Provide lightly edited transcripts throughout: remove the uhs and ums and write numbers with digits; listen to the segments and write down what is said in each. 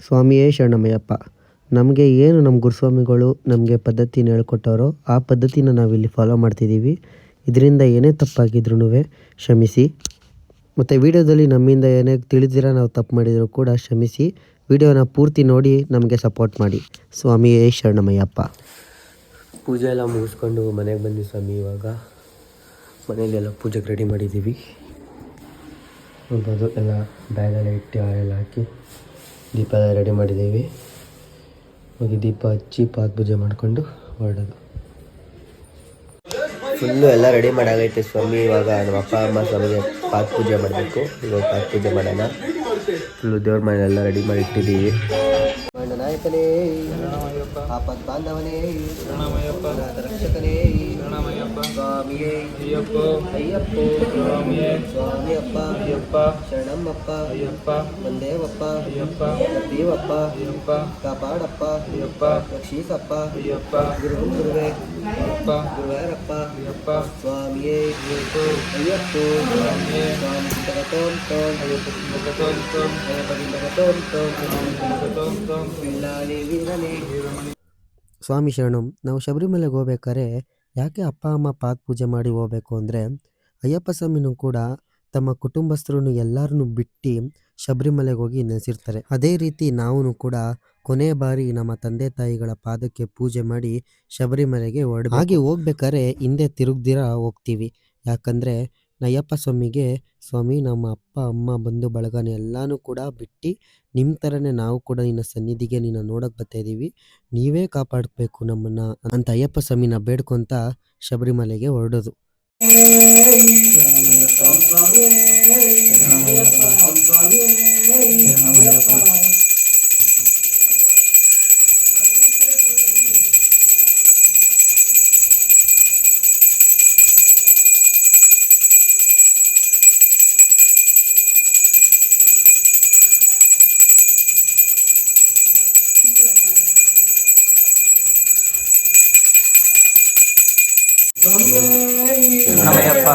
ಸ್ವಾಮಿಯೇ ಶರಣಮಯ್ಯಪ್ಪ. ನಮಗೆ ಏನು ನಮ್ಮ ಗುರುಸ್ವಾಮಿಗಳು ನಮಗೆ ಪದ್ಧತಿನ ಹೇಳ್ಕೊಟ್ಟವರೋ ಆ ಪದ್ಧತಿನ ನಾವಿಲ್ಲಿ ಫಾಲೋ ಮಾಡ್ತಿದ್ದೀವಿ. ಇದರಿಂದ ಏನೇ ತಪ್ಪಾಗಿದ್ರೂ ಕ್ಷಮಿಸಿ. ಮತ್ತು ವಿಡಿಯೋದಲ್ಲಿ ನಮ್ಮಿಂದ ಏನೇ ತಿಳಿದಿರ ನಾವು ತಪ್ಪು ಮಾಡಿದರೂ ಕೂಡ ಕ್ಷಮಿಸಿ. ವಿಡಿಯೋನ ಪೂರ್ತಿ ನೋಡಿ ನಮಗೆ ಸಪೋರ್ಟ್ ಮಾಡಿ. ಸ್ವಾಮಿಯೇ ಶರಣಮಯ್ಯಪ್ಪ. ಪೂಜೆ ಎಲ್ಲ ಮುಗಿಸ್ಕೊಂಡು ಮನೆಗೆ ಬಂದ್ವಿ ಸ್ವಾಮಿ. ಇವಾಗ ಮನೆಯಲ್ಲೆಲ್ಲ ಪೂಜೆಗೆ ರೆಡಿ ಮಾಡಿದ್ದೀವಿ. ನೋಡ್ಬೋದು, ಎಲ್ಲ ಬ್ಯಾಗೆಲ್ಲ ಇಟ್ಟು ಎಲ್ಲ ಹಾಕಿ ದೀಪ ಎಲ್ಲ ರೆಡಿ ಮಾಡಿದ್ದೀವಿ. ಹೋಗಿ ದೀಪ ಹಚ್ಚಿ ಪಾದ ಪೂಜೆ ಮಾಡಿಕೊಂಡು ಹೊರಡೋದು. ಫುಲ್ಲು ಎಲ್ಲ ರೆಡಿ ಮಾಡಾಗೈತೆ ಸ್ವಾಮಿ. ಇವಾಗ ನಮ್ಮ ಅಪ್ಪ ಅಮ್ಮ ಸ್ವಾಮಿಗೆ ಪಾದ ಪೂಜೆ ಮಾಡಬೇಕು. ಇವಾಗ ಪಾದ ಪೂಜೆ ಮಾಡೋಣ. ಫುಲ್ಲು ದೇವ್ರ ಮನೆಯೆಲ್ಲ ರೆಡಿ ಮಾಡಿ ಇಟ್ಟಿದ್ದೀವಿ. ನಾಯಕನೇ, ಆಪತ್ ಬಾಂಧವನೇ, ರಕ್ಷಕನೇ, ಸ್ವಾಮಿಯೇ ಅಯ್ಯಪ್ಪ, ಅಯ್ಯಪ್ಪ ಸ್ವಾಮಿಯೇ, ಸ್ವಾಮಿ ಅಪ್ಪ, ಅಯ್ಯಪ್ಪ ಶರಣಮ್ಮಪ್ಪ, ಅಯ್ಯಪ್ಪ ಬಂದೇವಪ್ಪ, ಅಯ್ಯಪ್ಪ ದೇವಪ್ಪ, ಅಯ್ಯಪ್ಪ ಕಾಪಾಡಪ್ಪ, ಅಯ್ಯಪ್ಪ ರಕ್ಷಿಸಪ್ಪ, ಅಯ್ಯಪ್ಪ ಗುರುವೇ, ಅಯ್ಯಪ್ಪ ಗುರುವಾರಪ್ಪ, ಅಯ್ಯಪ್ಪ ಸ್ವಾಮಿಯೇ ಅಯ್ಯಪ್ಪ, ಅಯ್ಯಪ್ಪ ಸ್ವಾಮಿಯೇ, ಸ್ವಾಮಿ ತಗತೋಂ ತೋಂ, ಅಯ್ಯಪ್ಪ ತಗತೋಂ ತೋಂ, ಅಯ್ಯಪ್ಪ ತಗತೋಂ ತೋಂ, ಸ್ವಾಮಿ ತಗತೋಂ ತೋಂ, ವಿಲ್ಲಾಲಿ ವೀರನೇ. ಸ್ವಾಮಿ ಶರಣಂ. ನಾವು ಶಬರಿಮಲೆಗೆ ಹೋಗ್ಬೇಕಾದ್ರೆ ಯಾಕೆ ಅಪ್ಪ ಅಮ್ಮ ಪಾದ ಪೂಜೆ ಮಾಡಿ ಹೋಗ್ಬೇಕು ಅಂದರೆ, ಅಯ್ಯಪ್ಪ ಸ್ವಾಮಿನೂ ಕೂಡ ತಮ್ಮ ಕುಟುಂಬಸ್ಥರನ್ನು ಎಲ್ಲರನ್ನೂ ಬಿಟ್ಟು ಶಬರಿಮಲೆಗೆ ಹೋಗಿ ನೆಲೆಸಿರ್ತಾರೆ. ಅದೇ ರೀತಿ ನಾವು ಕೂಡ ಕೊನೆ ಬಾರಿ ನಮ್ಮ ತಂದೆ ತಾಯಿಗಳ ಪಾದಕ್ಕೆ ಪೂಜೆ ಮಾಡಿ ಶಬರಿಮಲೆಗೆ ಹಾಗೆ ಹೋಗ್ಬೇಕಾದ್ರೆ ಹಿಂದೆ ತಿರುಗ್ದಿರ ಹೋಗ್ತೀವಿ. ಯಾಕಂದರೆ ಅಯ್ಯಪ್ಪ ಸ್ವಾಮಿಗೆ, ಸ್ವಾಮಿ ನಮ್ಮ ಅಪ್ಪ ಅಮ್ಮ ಬಂಧು ಬಳಗನ ಎಲ್ಲನೂ ಕೂಡ ಬಿಟ್ಟು ನಿಮ್ಮ ಥರನೇ ನಾವು ಕೂಡ ನಿನ್ನ ಸನ್ನಿಧಿಗೆ ನಿನ್ನ ನೋಡೋಕೆ ಬರ್ತಾಯಿದ್ದೀವಿ, ನೀವೇ ಕಾಪಾಡಬೇಕು ನಮ್ಮನ್ನು ಅಂತ ಅಯ್ಯಪ್ಪ ಸ್ವಾಮಿನ ಬೇಡ್ಕೊತ ಶಬರಿಮಲೆಗೆ ಹೊರಡೋದು. ಶರಣಮಯ್ಯಪ್ಪ.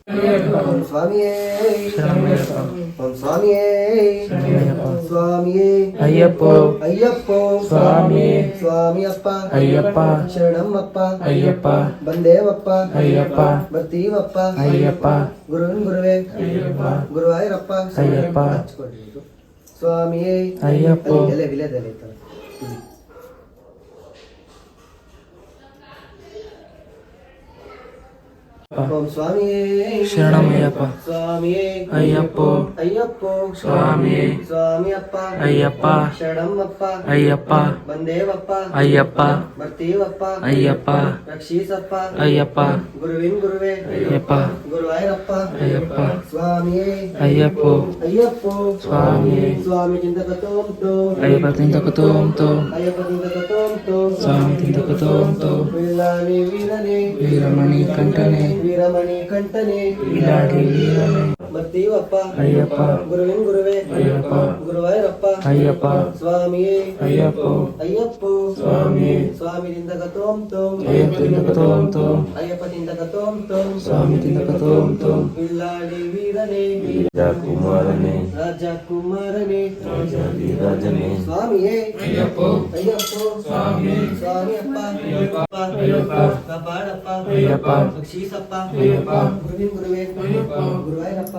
ಹಿಂಗ ಓಂ ಸ್ವಾಮಿಯೇ ಓಂ ಸ್ವಾಮಿಯೇ ಸ್ವಾಮಿಯೇ ಅಯ್ಯಪ್ಪ, ಅಯ್ಯಪ್ಪ ಸ್ವಾಮಿಯೇ, ಸ್ವಾಮಿಯಪ್ಪ, ಅಯ್ಯಪ್ಪ ಶರಣಮ್ಮಪ್ಪ, ಅಯ್ಯಪ್ಪ ಬಂದೇವಪ್ಪ, ಅಯ್ಯಪ್ಪ ಬರ್ತೀವಪ್ಪ, ಅಯ್ಯಪ್ಪ ಗುರುವೇ, ಅಯ್ಯಪ್ಪ ಗುರುವಾಯೂರಪ್ಪ, ಅಯ್ಯಪ್ಪ ಸ್ವಾಮಿಯೇ ಅಯ್ಯಪ್ಪ. ಎಲ್ಲ ವಿಲೇದಲ್ಲಿ ಇರ್ತಾರೆ. ಓಂ ಸ್ವಾಮಿಯೇ ಶರಣಮಯ್ಯಪ್ಪ. ಸ್ವಾಮಿಯೇ ಅಯ್ಯಪ್ಪ, ಅಯ್ಯಪ್ಪ ಸ್ವಾಮಿಯೇ, ಸ್ವಾಮಿಯಪ್ಪ, ಅಯ್ಯಪ್ಪ ಶರಣಮ್ಮಪ್ಪ, ಅಯ್ಯಪ್ಪ ಬಂದೇವಪ್ಪ, ಅಯ್ಯಪ್ಪ ಬರ್ತೀವಪ್ಪ, ಅಯ್ಯಪ್ಪ ರಕ್ಷಿಸಪ್ಪ, ಅಯ್ಯಪ್ಪ ಗುರುವೇ, ಅಯ್ಯಪ್ಪ ಗುರುವಾಯೂರಪ್ಪ, ಅಯ್ಯಪ್ಪ ಸ್ವಾಮಿಯೇ ಅಯ್ಯಪ್ಪ, ಅಯ್ಯಪ್ಪ ಸ್ವಾಮಿಯೇ, ಸ್ವಾಮಿ ತಿಂದಕತೋಂ ತೋ, ಅಯ್ಯಪ್ಪ ತಿಂದಕತೋಂ ತೋ, ಅಯ್ಯಪ್ಪ ತಿಂದಕತೋಂ ತೋ, ಸ್ವಾಮಿ ತಿಂದಕತೋಂ ತೋ, ವಿಲ್ಲಾಲಿ ವೀರನೇ, ವೀರಮಣಿ ಕಂಠನೆ, ವೀರಮಣಿ ಕಂಠನೆ, ವಿಲಾಡಿ ವೀರನೇ ಬರ್ತೀವಪ್ಪ, ಅಯ್ಯಪ್ಪ ಗುರುವೇ, ಅಯ್ಯಪ್ಪ ಗುರುವಾಯೂರಪ್ಪ, ಅಯ್ಯಪ್ಪ ಸ್ವಾಮಿಯೇ ಅಯ್ಯಪ್ಪ, ಅಯ್ಯಪ್ಪ ಸ್ವಾಮಿಯೇ, ಸ್ವಾಮಿ ತಿಂದಕತೋಂ ತೋ, ಅಯ್ಯಪ್ಪ ತಿಂದಕತೋಂ ತೋ, ಅಯ್ಯಪ್ಪ ತಿಂದಕತೋಂ ತೋ, ಸ್ವಾಮಿ ತಿಂದಕತೋಂ ತೋ, ವಿಲ್ಲಾಡಿ ವೀರನೇ, ರಾಜಕುಮಾರನೇ, ರಾಜಕುಮಾರನೇ, ರಾಜಾಧಿರಾಜನೇ, ಸ್ವಾಮಿಯೇ ಅಯ್ಯಪ್ಪ, ಅಯ್ಯಪ್ಪ ಸ್ವಾಮಿಯೇ, ಸ್ವಾಮಿಯಪ್ಪ, ಅಯ್ಯಪ್ಪ ಅಯ್ಯಪ್ಪ ಕಾಪಾಡಪ್ಪ, ಅಯ್ಯಪ್ಪ ರಕ್ಷಿಸಪ್ಪ, ಅಯ್ಯಪ್ಪ ಗುರುವೇ, ಅಯ್ಯಪ್ಪ ಗುರುವಾಯೂರಪ್ಪ,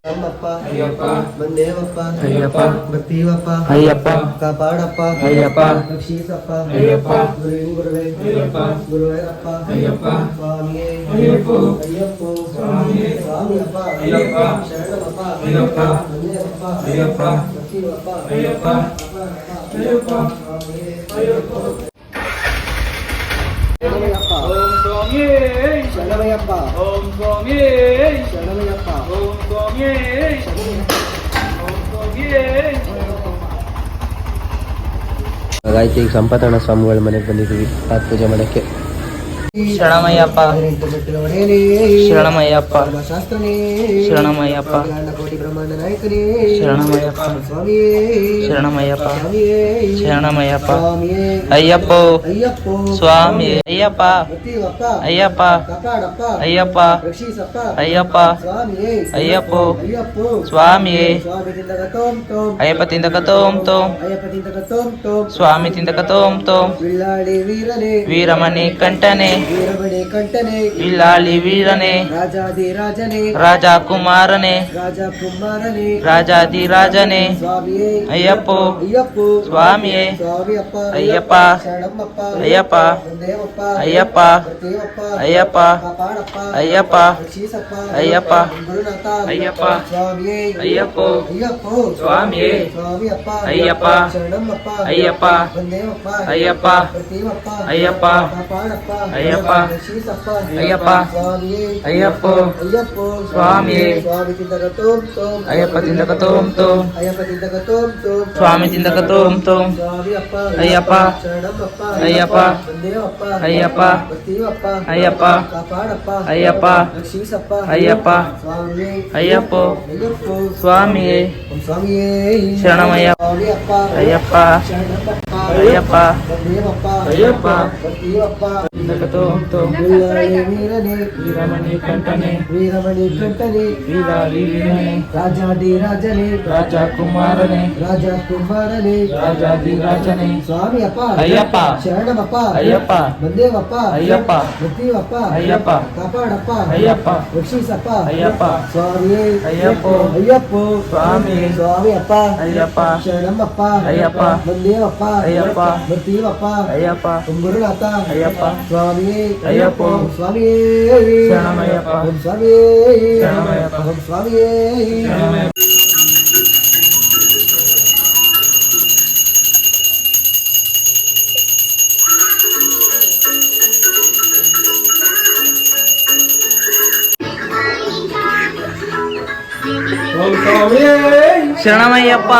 ನಮ್ಮಪ್ಪ, ಅಯ್ಯಪ್ಪ ಬಂದೇವಪ್ಪ, ಅಯ್ಯಪ್ಪ ಬರ್ತೀವಪ್ಪ, ಅಯ್ಯಪ್ಪ ಕಾಪಾಡಪ್ಪ, ಅಯ್ಯಪ್ಪ ರಕ್ಷಿಸಪ್ಪ, ಅಯ್ಯಪ್ಪ ಗುರುವೇ, ಅಯ್ಯಪ್ಪ ಗುರುವಾಯೂರಪ್ಪ, ಅಯ್ಯಪ್ಪ ಸ್ವಾಮಿಯೇ ಅಯ್ಯಪ್ಪ, ಅಯ್ಯಪ್ಪ ಸ್ವಾಮಿಯೇ, ಸ್ವಾಮಿಯಪ್ಪ, ಅಯ್ಯಪ್ಪ ಶರಣಮಪ್ಪ, ಅಯ್ಯಪ್ಪ ಬಂದೇವಪ್ಪ, ಅಯ್ಯಪ್ಪ ರಕ್ಷಿಸಪ್ಪ, ಅಯ್ಯಪ್ಪ ಕಾಪಾಡಪ್ಪ, ಅಯ್ಯಪ್ಪ ಸ್ವಾಮಿಯೇ ಅಯ್ಯಪ್ಪ. ಓಂ ಸ್ವಾಮಿಯೇ ಶರಣ ಶರಣಮಯ್ಯಪ್ಪ ಓಂ ಸ್ವಾಮಿಯೇ ಶರಣಮಯ್ಯಪ್ಪ ಓಂ ಸ್ವಾಮಿಯೇ ಓಂ ಸ್ವಾಮಿಯೇ. ಹಾಗಾಯ್ತು ಈಗ ಸಂಪತಣ್ಣ ಸ್ವಾಮಿಗಳ ಮನೆಗೆ ಬಂದಿದ್ದೀವಿ ಪಾದ ಪೂಜೆ ಮಾಡೋಕ್ಕೆ. ಶರಣಮಯ್ಯಪ್ಪ ಶರಣಮಯ್ಯಪ್ಪ ಶಾಸ್ತ್ರನೇ ಶರಣಮಯ್ಯಪ್ಪ ಕೋಟಿ ಬ್ರಹ್ಮಾಂಡ ನಾಯಕನೇ ಶರಣಮಯ್ಯಪ್ಪ ಸ್ವಾಮಿಯೇ ಶರಣಮಯ್ಯಪ್ಪ ಸ್ವಾಮಿಯೇ ಶರಣಮಯ್ಯಪ್ಪ ಸ್ವಾಮಿಯೇ ಅಯ್ಯಪ್ಪ ಅಯ್ಯಪ್ಪೋ ಸ್ವಾಮಿ ಅಯ್ಯಪ್ಪ ಗೊತ್ತೀವಪ್ಪ ಅಯ್ಯಪ್ಪ ಕಾಪಾಡಪ್ಪ ಅಯ್ಯಪ್ಪ ರಕ್ಷಿಸಪ್ಪ ಅಯ್ಯಪ್ಪ ಸ್ವಾಮಿಯೇ ಅಯ್ಯಪ್ಪ ಅಯ್ಯಪ್ಪೋ ಸ್ವಾಮಿಯೇ ಸ್ವಾಮಿ ತಿಂದಕ ತೋಂ ತೋಂ ಅಯ್ಯಪ್ಪ ತಿಂದಕ ತೋಂ ತೋಂ ಅಯ್ಯಪ್ಪ ತಿಂದಕ ತೋಂ ತೋಂ ಸ್ವಾಮಿ ತಿಂದಕ ತೋಂ ತೋಂ ವಿಳ್ಳಾಳಿ ವೀರನೇ ವೀರಮಣಿ ಕಂಠನೆ ವೀರಮಣಿ ಕಂಠನೆ ವಿಲ್ಲಾಳಿ ವೀರನೆ ರಾಜಾದಿ ರಾಜನೇ ರಾಜ ಕುಮಾರನೆ ರಾಜ ಕುಮಾರನೇ ರಾಜಾದಿ ರಾಜನೆ ಸ್ವಾಮಿಯೇ ಅಯ್ಯಪ್ಪೋ ಅಯ್ಯಪ್ಪೋ ಸ್ವಾಮಿಯೇ ಸ್ವಾಮಿಯಪ್ಪ ಅಯ್ಯಪ್ಪ ಶರಣಮ್ಮಪ್ಪ ಅಯ್ಯಪ್ಪ ದೇವಪ್ಪ ಅಯ್ಯಪ್ಪ ದೇವಪ್ಪ ಅಯ್ಯಪ್ಪ ಕಾಪಾಡಪ್ಪ ಅಯ್ಯಪ್ಪ ರಕ್ಷಿಸಪ್ಪ ಅಯ್ಯಪ್ಪ ಗುರುನಾಥ ಅಯ್ಯಪ್ಪ ಸ್ವಾಮಿಯೇ ಅಯ್ಯಪ್ಪೋ ಅಯ್ಯಪ್ಪೋ ಸ್ವಾಮಿಯೇ ಸ್ವಾಮಿಯಪ್ಪ ಅಯ್ಯಪ್ಪ ಶರಣಮ್ಮಪ್ಪ ಅಯ್ಯಪ್ಪ ದೇವಪ್ಪ ಅಯ್ಯಪ್ಪ ದೇವಪ್ಪ ಅಯ್ಯಪ್ಪ ಕಾಪಾಡಪ್ಪ ಅಯ್ಯಪ್ಪ ರಕ್ಷಿಸಪ್ಪ ಅಯ್ಯಪ್ಪ ಸ್ವಾಮಿಯೇ ಅಯ್ಯಪ್ಪೋ ಅಯ್ಯಪ್ಪೋ ಸ್ವಾಮಿಯೇ ಸ್ವಾಮಿ ತಿಂದಕ ತೋಂ ತೋಂ ಅಯ್ಯಪ್ಪ ತಿಂದಕ ತೋಂ ತೋಂ ಅಯ್ಯಪ್ಪ ತಿಂದಕ ತೋಂ ತೋಂ ಸ್ವಾಮಿ ತಿಂದಕ ತೋಂ ತೋಂ ಸ್ವಾಮಿಯಪ್ಪ ಅಯ್ಯಪ್ಪ ಶರಣಮ್ಮಪ್ಪ ಅಯ್ಯಪ್ಪ ದೇವಪ್ಪ ಅಯ್ಯಪ್ಪ ದೇವಪ್ಪ ಅಯ್ಯಪ್ಪ ಕಾಪಾಡಪ್ಪ ಅಯ್ಯಪ್ಪ ರಕ್ಷಿಸಪ್ಪ ಅಯ್ಯಪ್ಪ ಸ್ವಾಮಿಯೇ ಅಯ್ಯಪ್ಪೋ ಅಯ್ಯಪ್ಪೋ ಸ್ವಾಮಿಯೇ ಓಂ ಸ್ವಾಮಿಯೇ ಶರಣಮಯ್ಯ ಸ್ವಾಮಿಯಪ್ಪ ಅಯ್ಯಪ್ಪ ಶರಣಪ್ಪಪ್ಪ ಅಯ್ಯಪ್ಪ ದೇವಪ್ಪ ಅಯ್ಯಪ್ಪ ದೇವಪ್ಪ ತಿಂದಕ ತೋಂ ತೋಂ ವೀರನೇ ವೀರಮಣಿ ಕಂಠನೆ ವೀರಮಣಿ ಕಂಠನೆ ವೀರಾಲಿ ವೀರನೆ ರಾಜಾದಿ ರಾಜನೇ ರಾಜ ಕುಮಾರನೆ ರಾಜ ಕುಮಾರನೇ ರಾಜಾದಿ ರಾಜನೆ ಸ್ವಾಮಿಯಪ್ಪ ಅಯ್ಯಪ್ಪ ಶರಣಮಪ್ಪ ಅಯ್ಯಪ್ಪ ಬಂದೇವಪ್ಪ ಅಯ್ಯಪ್ಪ ಗೊತ್ತೀವಪ್ಪ ಅಯ್ಯಪ್ಪ ಕಾಪಾಡಪ್ಪ ಅಯ್ಯಪ್ಪ ರಕ್ಷಿಸಪ್ಪ ಅಯ್ಯಪ್ಪ ಸ್ವಾಮಿಯೇ ಅಯ್ಯಪ್ಪೋ ಅಯ್ಯಪ್ಪೋ ಸ್ವಾಮಿ ಸ್ವಾಮಿಯಪ್ಪ ಅಯ್ಯಪ್ಪ ಶರಣಮ್ಮಪ್ಪ ಅಯ್ಯಪ್ಪ ಬಂದೇವಪ್ಪ ಅಯ್ಯಪ್ಪ ಗೊತ್ತೀವಪ್ಪ ಅಯ್ಯಪ್ಪ ಗುರುನಾಥ ಅಯ್ಯಪ್ಪ ಸ್ವಾಮಿಯೇ ಅಯ್ಯಪ್ಪೋ ಸ್ವಾಮಿಯೇ ಶರಣಮಯ್ಯಪ್ಪ ಓಂ ಸ್ವಾಮಿಯೇ ಶರಣಮಯ್ಯಪ್ಪ ಓಂ ಸ್ವಾಮಿಯೇ ಶರಣಮಯ್ಯಪ್ಪ ಓಂ ಸ್ವಾಮಿಯೇ ಶರಣಮಯ್ಯಪ್ಪ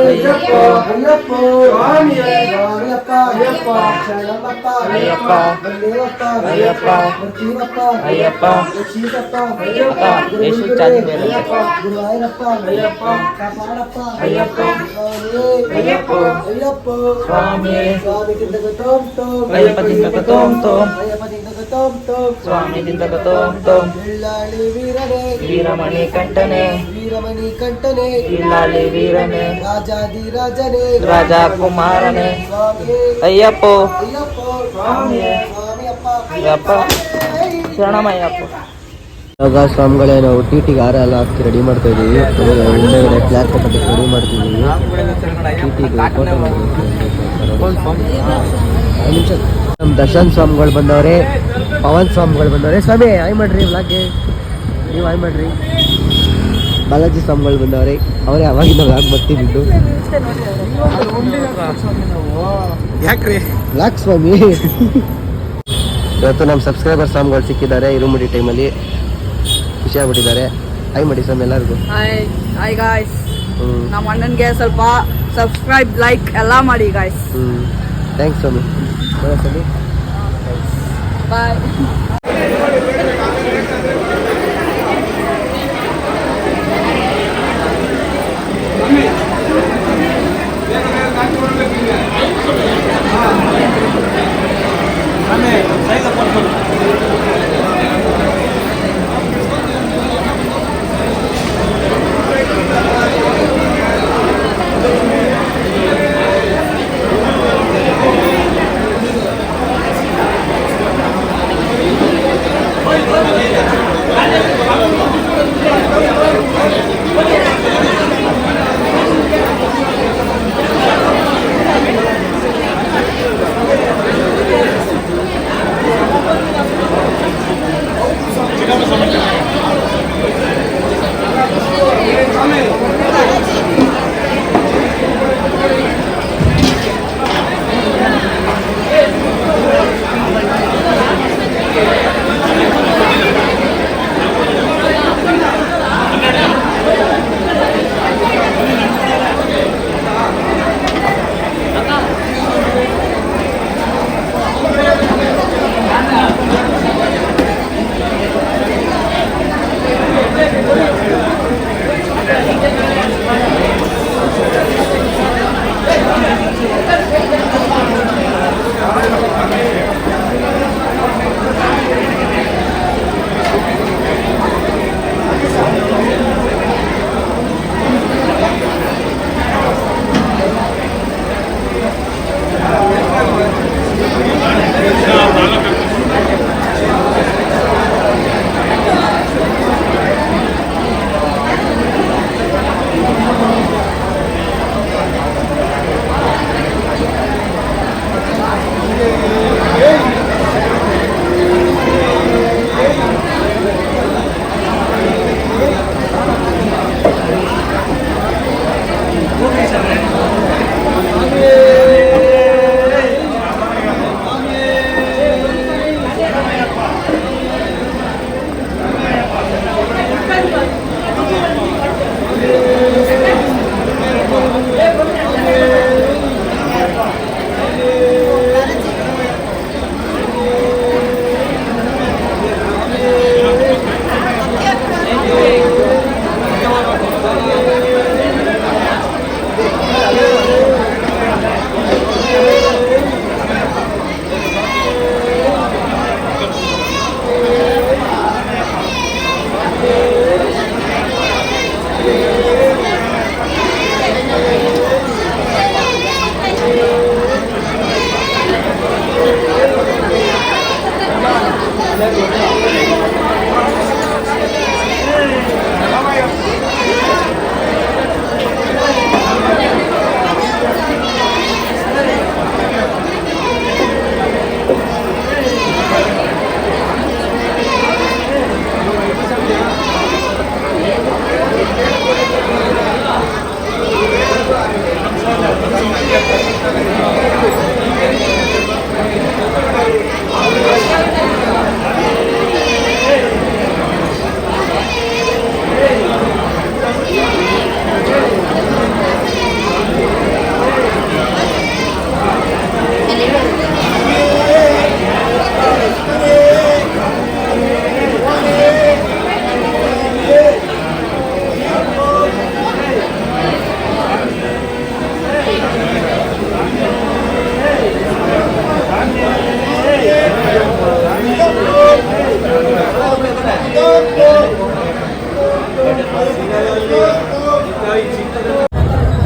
ಅಯ್ಯಪ್ಪ ಅಯ್ಯಪ್ಪ ಸ್ವಾಮಿಯೇ ಸ್ವಾಮಿಯಪ್ಪ ಅಯ್ಯಪ್ಪ ಶರಣಮ್ಮಪ್ಪ ಅಯ್ಯಪ್ಪ ಬಂದೇವಪ್ಪ ಅಯ್ಯಪ್ಪ ಗೊತ್ತೀವಪ್ಪ ಅಯ್ಯಪ್ಪ ರಕ್ಷಿಸಪ್ಪ ಅಯ್ಯಪ್ಪ ಯೇಸು ಚಾಚಿ ಮೇಲೆ ಅಯ್ಯಪ್ಪ ಗುರುವಾಯೂರಪ್ಪ ಅಯ್ಯಪ್ಪ ಕಾಪಾಡಪ್ಪ ಅಯ್ಯಪ್ಪ ಸ್ವಾಮಿಯೇ ಅಯ್ಯಪ್ಪ ಅಯ್ಯಪ್ಪ ಸ್ವಾಮಿಯೇ ಸ್ವಾಮಿ ತಿಂದಕ ತೋಂ ತೋಂ ಅಯ್ಯಪ್ಪ ತಿಂದಕ ತೋಂ ತೋಂ ಅಯ್ಯಪ್ಪ ತಿಂದಕ ತೋಂ ತೋಂ ಸ್ವಾಮಿ ತಿಂದಕ ತೋಂ ತೋಂ ವಿಳ್ಳಾಳಿ ವೀರನೇ ವೀರಮಣಿ ಕಂಠನೆ ವೀರಮಣಿ ಕಂಠನೆ ವಿಲ್ಲಾಳಿ ವೀರನೆ ರಾಜಾದಿ ರಾಜನೇ ರಾಜ ಕುಮಾರನೆ ಸ್ವಾಮಿಯೇ ಅಯ್ಯಪ್ಪೋ ಅಯ್ಯಪ್ಪ ಸ್ವಾಮಿಯೇ ಸ್ವಾಮಿಯಪ್ಪ ಅಯ್ಯಪ್ಪ ಶರಣಮಯ್ಯಪ್ಪ. ಇವಾಗ ಸ್ವಾಮಿಗಳೇ ನಾವು ಟಿಟಿಗೆ ಹಾರ ಎಲ್ಲ ಹಾಕಿ ರೆಡಿ ಮಾಡ್ತಾ ಇದ್ದೀವಿ. ಹಿಂದೆಗಡೆ ಫ್ಲಾಗ್ ಕಟ್ಟಕ್ಕೆ ರೆಡಿ ಮಾಡ್ತಿದ್ದೀವಿ. ಟಿಟಿಗೆ ನಮ್ಮ ದರ್ಶನ್ ಸ್ವಾಮಿಗಳು ಬಂದವ್ರೆ, ಪವನ್ ಸ್ವಾಮಿಗಳು ಬಂದವ್ರೆ. ಸ್ವಾಮಿ ಆಯ್ ಮಾಡ್ರಿ ವ್ಲಾಗ್ಗೆ, ನೀವು ಆಯ್ ಮಾಡ್ರಿ. ಬಾಲಾಜಿ ಸ್ವಾಮಿಗಳು ಬಂದವ್ರೆ, ಅವರೇ ಅವಾಗಿಂದ ವ್ಲಾಗ್ ಬರ್ತಿದ್ದು. ಯಾಕ್ರಿ ವ್ಲಾಗ್ ಸ್ವಾಮಿ ಇವತ್ತು ನಮ್ಮ ಸಬ್ಸ್ಕ್ರೈಬರ್ ಸ್ವಾಮಿಗಳು ಸಿಕ್ಕಿದ್ದಾರೆ ಇರುಮುಡಿ ಟೈಮಲ್ಲಿ. ಖುಷಿ ಆಗ್ಬಿಟ್ಟಿದ್ದಾರೆ. ಆಯ್ ಮಾಡಿ ಸ್ವಾಮಿ ಎಲ್ಲರಿಗೂ. ಹಾಯ್ ಗಾಯ್ಸ್, ನಮ್ಮ ಅಣ್ಣನ್ಗೆ ಸ್ವಲ್ಪ ಸಬ್ಸ್ಕ್ರೈಬ್ ಲೈಕ್ ಎಲ್ಲ ಮಾಡಿ ಗಾಯ್ಸ್. ಥ್ಯಾಂಕ್ಸ್ ಸ್ವಾಮಿ. ಸ್ವಾಮಿ ಬಾಯ್.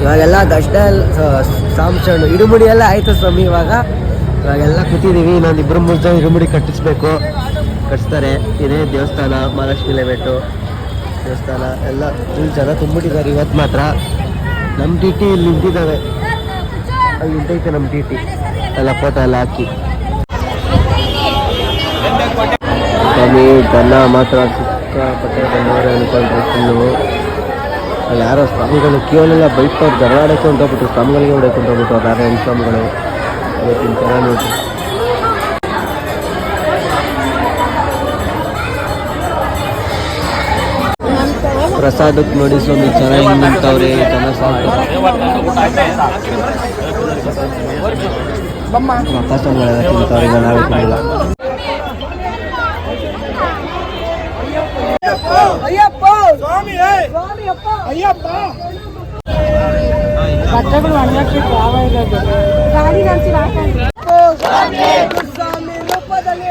ಇವಾಗೆಲ್ಲ ದರ್ಶನ ಸಾಂಶಣ ಇರುಮುಡಿ ಎಲ್ಲ ಆಯ್ತು ಸ್ವಾಮಿ. ಇವಾಗೆಲ್ಲ ಕೂತಿದ್ದೀವಿ. ಇನ್ನೊಂದು 2-3 ಜನ ಇರುಮುಡಿ ಕಟ್ಟಿಸ್ಬೇಕು. ಕಟ್ಸ್ತಾರೆ. ಇದೇ ದೇವಸ್ಥಾನ, ಮಹಾಲಕ್ಷ್ಮಿ ಲೇಔಟು ದೇವಸ್ಥಾನ ಎಲ್ಲ ಫುಲ್ ಜನ ತುಂಬಿಟ್ಟಿದ್ದಾರೆ ಇವತ್ತು ಮಾತ್ರ. ನಮ್ಮ ಟಿ ಟಿ ಇಲ್ಲಿ ನಿಂತಿದ್ದಾವೆ, ಅಲ್ಲಿ ನಿಂತೈತೆ ನಮ್ಮ ಟಿ ಟಿ ಎಲ್ಲ ಫೋಟೋ ಎಲ್ಲ ಹಾಕಿ. ಸ್ವಾಮಿ ಜನ ಮಾತ್ರ ಸಿಕ್ಕಾಪಟ್ಟೆ ಬಂದವರೆ ಅನ್ಕೊಂಡ್ರೆ ಫುಲ್ಲು. ಅಲ್ಲಿ ಯಾರೋ ಸ್ವಾಮಿಗಳು ಕ್ಯೂಲೆಲ್ಲ ಬೈಕ್ಟವ್ರು ಜರವಾಡಕ್ಕೆ ಹೊಂಟೋಗ್ಬಿಟ್ರು, ಸ್ವಾಮಿಗಳಿಗೆ ಹೊಡಕ್ಕೆ ಹೊಂಟೋಗ್ಬಿಟ್ರು. ನಾರಾಯಣ ಸ್ವಾಮಿಗಳು ಇವತ್ತಿನ ಥರ ನೋಡ್ರಿ. ಪ್ರಸಾದಕ್ಕೆ ನೋಡಿ ಸ್ವಾಮಿ ಚೆನ್ನಾಗಿ ನಿಂತವ್ರೆ, ಜನ ಸಾಕು. ಅಪ್ಪ ಸ್ವಾಮಿಗಳೆಲ್ಲ ತಿಂತವ್ರೆ, ಈಗ ನಾವೇ ತಿಂದಿಲ್ಲ. ಬಟ್ಟೆಗಳು ಒಣಗಕ್ಕೆ ಯಾವ ಇರೋದು ಗಾಡಿ ನಡ್ಸಿ ಹಾಕಂడి ಸ್ವಾಮಿ ರೂಪದಲ್ಲಿ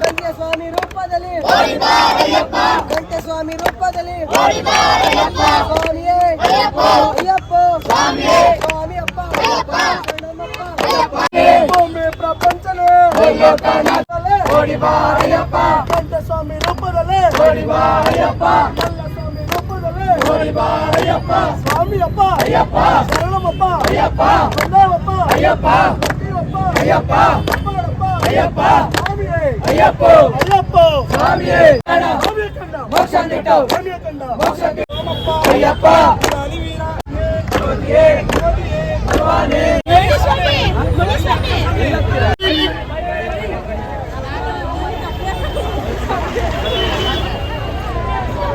ಗಂಟೆ ಸ್ವಾಮಿ ರೂಪದಲ್ಲಿ ಗಂಟೆ ಸ್ವಾಮಿ ರೂಪದಲ್ಲಿ ಸ್ವಾಮಿಯೇ ಅಯ್ಯಪ್ಪ ಸ್ವಾಮಿ ಅಪ್ಪ ಭೂಮಿ ಪ್ರಪಂಚನೇ ಗಂಟೆ ಸ್ವಾಮಿ ರೂಪದಲ್ಲಿ ಸ್ವಾಮಿ ಅಪ್ಪ ಅಯ್ಯಪ್ಪ ಶರಣಮಪ್ಪ ಅಯ್ಯಪ್ಪ ಬಂದವಪ್ಪ ಅಯ್ಯಪ್ಪ ಅಯ್ಯಪ್ಪ ಅಯ್ಯಪ್ಪ ಸ್ವಾಮಿಯೇ ಅಯ್ಯಪ್ಪ ಅಯ್ಯಪ್ಪ ಸ್ವಾಮಿಯೇ ಸ್ವಾಮಿಯ ಕಂಡ ಮೋಕ್ಷ ನೀಡು ಸ್ವಾಮಿಯ ಕಂಡ ಮೋಕ್ಷ ನೀಡು ಅಯ್ಯಪ್ಪ ಅಲಿವೀರ ಜ್ಯೋತಿಯೇ ಜ್ಯೋತಿಯೇ ಭಗವಾನೇ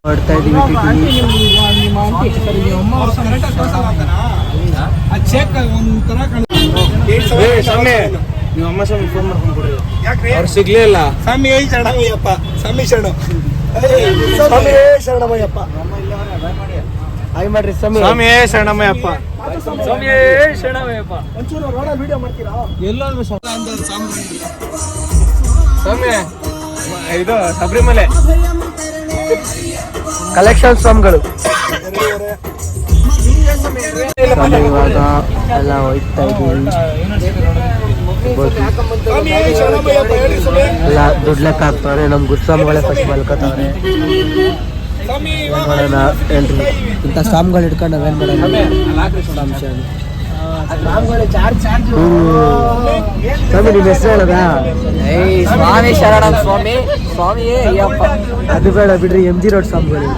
ಮಾಡ್ತಾ ಇದೀವಿ ನೀವು ಅಮ್ಮ ಸ್ವಾಮಿ ಫೋನ್ ಮಾಡ್ಕೊಂಡು ಕೊಡ್ರಿ, ಅವ್ರು ಸಿಗ್ಲೇ ಇಲ್ಲ. ಸ್ವಾಮಿ ಶರಣಮಯ್ಯಪ್ಪ, ಸ್ವಾಮಿ ಶರಣ ಸ್ವಾಮಿ ಶರಣಮಯ್ಯಪ್ಪ, ಹಾಯ್ ಮಾಡ್ರಿ ಸ್ವಾಮಿ. ಸ್ವಾಮಿ ಶರಣಮಯ್ಯಪ್ಪ, ಸ್ವಾಮಿ ಶರಣಮಯ್ಯಪ್ಪ. ಒಂಚೂರು ರೋಡ ವಿಡಿಯೋ ಮಾಡ್ತೀರಾ? ಎಲ್ಲಾದ್ರೂ ಸ್ವಾಮಿ ಇದು ಶಬರಿಮಲೆ ಕಲೆಕ್ಷನ್ ಸ್ವಾಮಿಗಳು. ಸ್ವಾಮಿ ಇವಾಗ ಎಲ್ಲ ಹೋಗ್ತಾ ಇದೀವಿ. ಎಲ್ಲ ದುಡ್ಡು ಲೆಕ್ಕ ಹಾಕ್ತವ್ರೆ. ನಮ್ಮ ಗುರುಸ್ವಾಮಿಗಳೇ ಫಸ್ಟ್ ಮಲ್ಕೋತವ್ರೆ. ಮಾಡೋಣ ಹೇಳ್ರಿ, ಇಂಥ ಸ್ವಾಮಿಗಳು ಇಟ್ಕೊಂಡು ನಾವೇನ್ ಮಾಡೋಣ? ಸ್ವಾಮಿ ನಿಮ್ಮ ಹೆಸರು ಹೇಳದಾ? ಸ್ವಾಮಿ ಶರಣಂ ಸ್ವಾಮಿ, ಸ್ವಾಮಿಯೇ ಅಯ್ಯಪ್ಪ. ಅದು ಬೇಡ ಬಿಡ್ರಿ, MG ರೋಡ್ ಸ್ವಾಮಿಗಳು.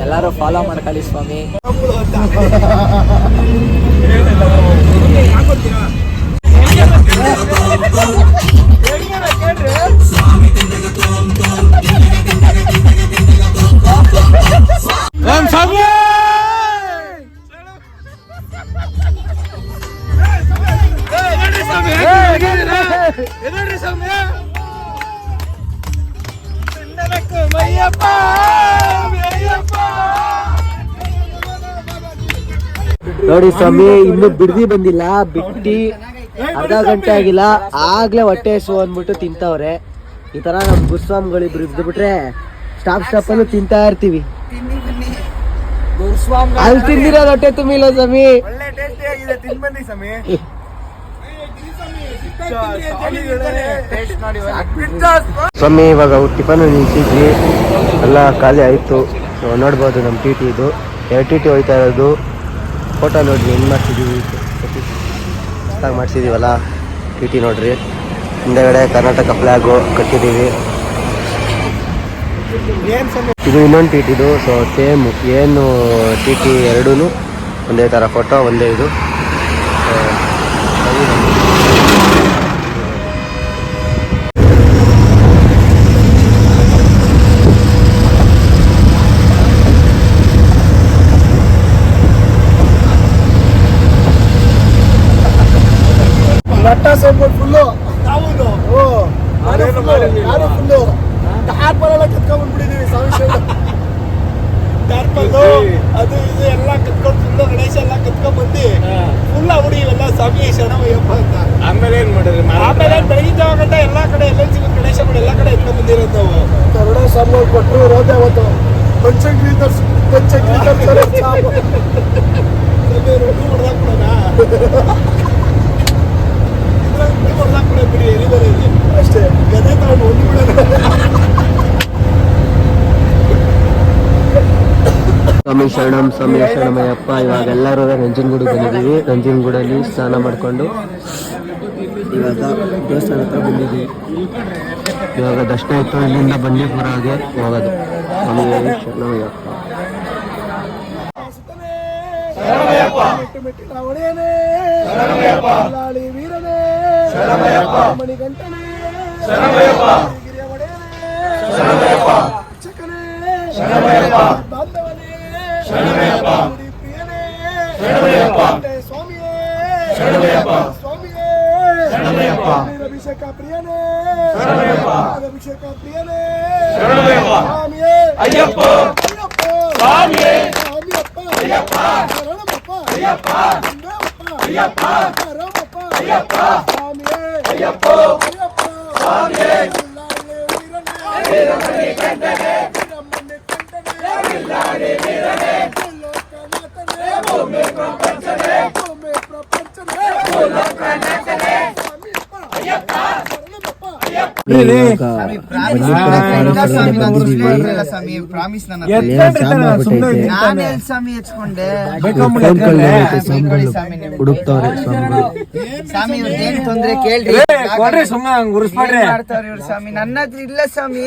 ಎಲ್ಲರೂ ಫಾಲೋ ಮಾಡ್ಕೊಳ್ಳಿ ಸ್ವಾಮಿ. ನೋಡಿ ಸ್ವಾಮಿ, ಇನ್ನು ಬಿಡ್ದಿ ಬಂದಿಲ್ಲ. ಬಿಟ್ಟಿ ಅರ್ಧ ಗಂಟೆ ಆಗಿಲ್ಲ, ಆಗ್ಲೇ ಹೊಟ್ಟೆ ಹಸು ಅಂದ್ಬಿಟ್ಟು ತಿಂತವ್ರೆ. ಈ ತರ ನಮ್ ಗುರುಸ್ವಾಮಿಗಳಿಬ್ರು ಇದ್ದು ಬಿಟ್ರೆ ಸ್ಟಾಪ್ ಅನ್ನು ತಿಂತಾ ಇರ್ತೀವಿ. ಅಲ್ಲಿ ತಿಂದಿರೋ ಹೊಟ್ಟೆ ತುಂಬಿಲ್ಲ ಸ್ವಾಮಿ. ಒಳ್ಳೆ ಟೇಸ್ಟಿ ಆಗಿದೆ, ತಿನ್ ಬನ್ನಿ ಸ್ವಾಮಿ. ಸ್ವಾಮಿ ಇವಾಗ ಟಿಫನ್ ನಿಲ್ಸಿದ್ವಿ, ಎಲ್ಲ ಖಾಲಿ ಆಯಿತು. ನೋಡ್ಬೋದು ನಮ್ಮ ಟಿ ಟಿ ಇದು 2 ಟಿ ಟಿ ಹೋಯ್ತಾ ಇರೋದು. ಫೋಟೋ ನೋಡ್ರಿ ಹೆಂಗೆ ಮಾಡ್ಸಿದ್ದೀವಿ, ಹೊಸ್ದಾಗಿ ಮಾಡಿಸಿದ್ದೀವಲ್ಲ ಟಿ ಟಿ ನೋಡ್ರಿ. ಹಿಂದೆಗಡೆ ಕರ್ನಾಟಕ ಫ್ಲ್ಯಾಗು ಕಟ್ಟಿದ್ದೀವಿ. ಇದು ಇನ್ನೊಂದು ಟಿ ಟಿದು. ಸೊ ಸೇಮ್ ಏನು ಟಿ ಟಿ ಎರಡೂ ಒಂದೇ ಥರ ಫೋಟೋ, ಒಂದೇ ಇದು. ನಟ್ಟ ಸೋಪ್ಬಿಟ್ಟು ಫುಲ್ಲು ನಾನು ಫುಲ್ಲು ಟಾರ್ಪಲ್ ಕಿತ್ಕೊಂಡ್ಬಿಟ್ಟಿದೀವಿ. ಟಾರ್ಪಲ್ಲು ಅದು ಇದು ಎಲ್ಲ ಕಿತ್ಕೊಂಡು ಫುಲ್ಲು ಗಣೇಶ ಎಲ್ಲ ಕಿತ್ಕೊಂಡ್ ಬಂದು ಫುಲ್ ಹುಡಿ ಇವೆಲ್ಲ ಸ್ವಾಮಿ ಶರಣಮಯ್ಯಪ್ಪ ಅಂತ. ಆಮೇಲೆ ಏನ್ ಮಾಡಿದ್ರಿ? ಆಮೇಲೆ ಬೆಳಗಿನ ಜಾವ ಗಂಟ ಎಲ್ಲ ಕಡೆ ಎಲ್ಲ ಸಿಗುತ್ತೆ ಗಣೇಶಗಳು ಎಲ್ಲ ಕಡೆ ಎತ್ಕೊಂಡ್ ಬಂದಿರೋದು ನಾವು. ಕನ್ನಡ ಸಾಂಬಾರು ಕೊಟ್ಟರು ರೋದೆ ಅವತ್ತು ಪಂಚಂಗ್ರಿ ರೊಟ್ಟಿ ಹೊಡೆದಾಕ್ಬಿಡೋಣ ಹೊಡೆದಾಕ್ಬಿಡ ಬಿಡಿ ಎಲ್ಲಿ ಬರೋದು ಅಷ್ಟೇ. ಗದೆ ತಗೊಂಡು ಒಂದು ಬಿಡೋಣ. ಸ್ವಾಮಿ ಶರಣಮಯ್ಯಪ್ಪ. ಇವಾಗ ಎಲ್ಲರೂ ನಂಜನಗೂಡು ಬಂದಿದ್ದೀವಿ. ನಂಜನಗೂಡಲ್ಲಿ ಸ್ನಾನ ಮಾಡಿಕೊಂಡು ಇವಾಗ ದೇವಸ್ಥಾನ ಹತ್ರ ಬಂದಿದ್ದೀವಿ. ಇವಾಗ ದರ್ಶನ ಇತ್ತು, ಇಲ್ಲಿಂದ ಬಂಡೀಪುರಗೆ ಹೋಗೋದು. ಸ್ವಾಮಿ ಶರಣಮಯ್ಯಪ್ಪ. ಮೆಟ್ಟಿನ ಒಡೆಯನೇ ಲಾಳಿ ವೀರನೇ ಮಣಿಗಂಟನೇ ಗಿರಿಯ ಒಡೆಯನೇ ಅರ್ಚಕನೇ ಬಾಂಧವನೇ ಗುಡಿ ಪ್ರಿಯನೇ ಸ್ವಾಮಿಯೇ ಸ್ವಾಮಿಯೇ ಅಭಿಷೇಕ ಪ್ರಿಯನೇ ಅಭಿಷೇಕ ಪ್ರಿಯನೇ ಸ್ವಾಮಿಯೇ ಅಯ್ಯಪ್ಪ ಸ್ವಾಮಿಯೇ ಸ್ವಾಮಿಯಪ್ಪ ಅಯ್ಯಪ್ಪ ಶರಣಮಪ್ಪ ಅಯ್ಯಪ್ಪ ಅಯ್ಯಪ್ಪ ಶರಣಮಪ್ಪ ಅಯ್ಯಪ್ಪ ಸ್ವಾಮಿಯೇ ಅಯ್ಯಪ್ಪ ಅಯ್ಯಪ್ಪ ಸ್ವಾಮಿಯೇ ವೀರನೇ ಕಂಠನೆ ವಿಲ್ಲನೆ ವೀರನೇ ಲೋಕನಾಥನೇ ಭೂಮಿ ಪ್ರಪಂಚನೇ ಲೋಕನಾಥನೇ ಸ್ವಾಮಿಯಪ್ಪ ಅಯ್ಯಪ್ಪ ಶರಣಮಪ್ಪ ಅಯ್ಯಪ್ಪ. ಹುಡುಕ್ತವ್ರೆ ತೊಂದ್ರೆ ಕೇಳ್ರಿ ಸುಮ್ಮನೆ ಉರ್ಸ್ಬೇಡ್ರಿ. ಮಾಡ್ತಾವ್ರಿ ಇವ್ರು ಸ್ವಾಮಿ. ನನ್ನ ಹತ್ರ ಇಲ್ಲ ಸ್ವಾಮಿ.